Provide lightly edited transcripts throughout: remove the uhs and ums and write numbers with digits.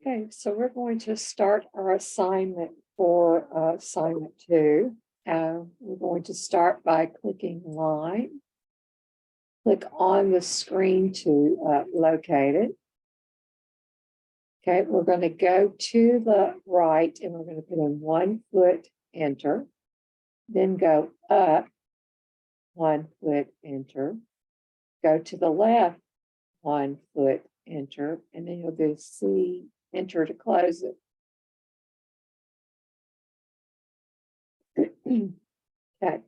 Okay, so we're going to start our assignment for assignment 2. We're going to start by clicking line. Click on the screen to locate it. Okay, we're going to go to the right and we're going to put in 1 foot, enter. Then go up 1 foot, enter. Go to the left 1 foot, enter, and then you'll do C, enter to close it. Okay,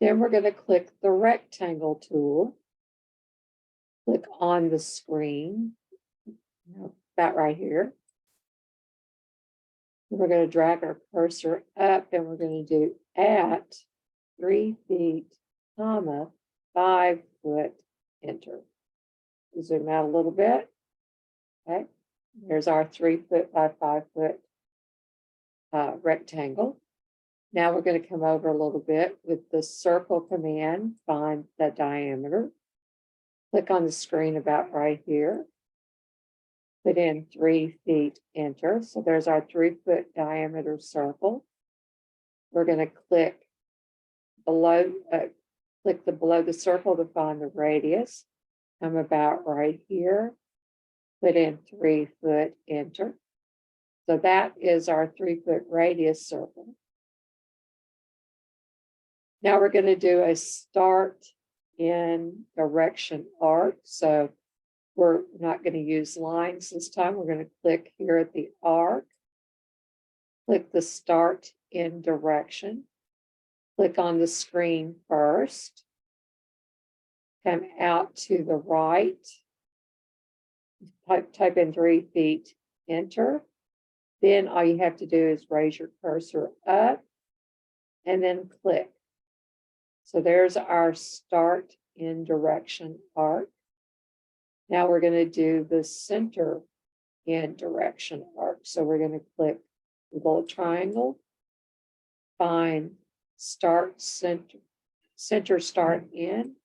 then we're going to click the rectangle tool. Click on the screen, about right here. And we're going to drag our cursor up and we're going to do at 3 feet, comma, 5 foot, enter. Zoom out a little bit. Okay, there's our 3 foot by 5 foot rectangle. Now we're going to come over a little bit with the circle command, find the diameter. Click on the screen about right here. Put in 3 feet, enter. So there's our 3 foot diameter circle. We're going to click below, below the circle to find the radius. Come about right here. Put in 3 foot, enter. So that is our 3 foot radius circle. Now we're going to do a start in direction arc. So we're not going to use lines this time. We're going to click here at the arc. Click the start in direction. Click on the screen first. Come out to the right. Type in 3 feet, enter. Then all you have to do is raise your cursor up and then click. So there's our start in direction arc. Now we're going to do the center in direction arc. So we're going to click the little triangle, find start center start in.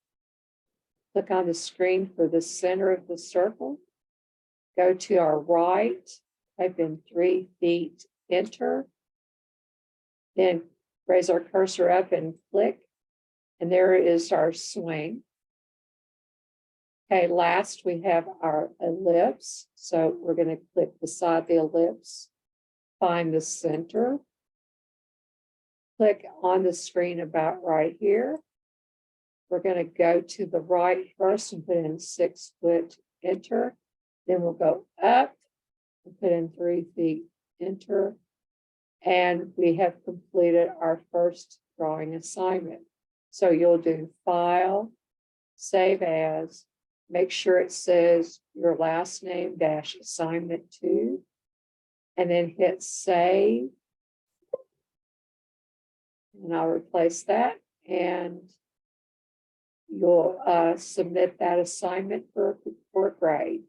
Click on the screen for the center of the circle. Go to our right, type in 3 feet, enter. Then raise our cursor up and click. And there is our swing. Okay, last we have our ellipse. So we're going to click beside the ellipse, find the center. Click on the screen about right here. We're going to go to the right first and put in 6 foot, enter. Then we'll go up and put in 3 feet, enter. And we have completed our first drawing assignment. So you'll do File, Save As, make sure it says your last name dash assignment 2, and then hit Save. And I'll replace that, and you'll submit that assignment for a grade.